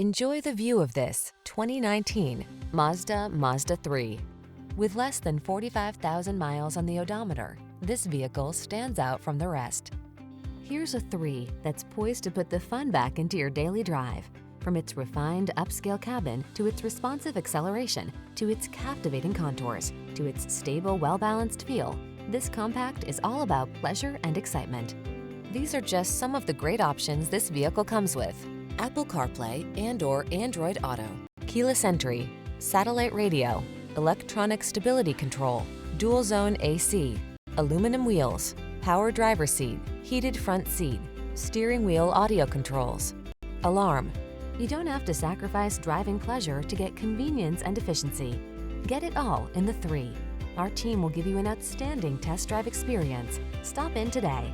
Enjoy the view of this 2019 Mazda Mazda3. With less than 45,000 miles on the odometer, this vehicle stands out from the rest. Here's a 3 that's poised to put the fun back into your daily drive. From its refined upscale cabin to its responsive acceleration to its captivating contours to its stable, well-balanced feel, this compact is all about pleasure and excitement. These are just some of the great options this vehicle comes with: Apple CarPlay and/or Android Auto, keyless entry, satellite radio, electronic stability control, dual zone AC, aluminum wheels, power driver seat, heated front seat, steering wheel audio controls, alarm. You don't have to sacrifice driving pleasure to get convenience and efficiency. Get it all in the 3. Our team will give you an outstanding test drive experience. Stop in today.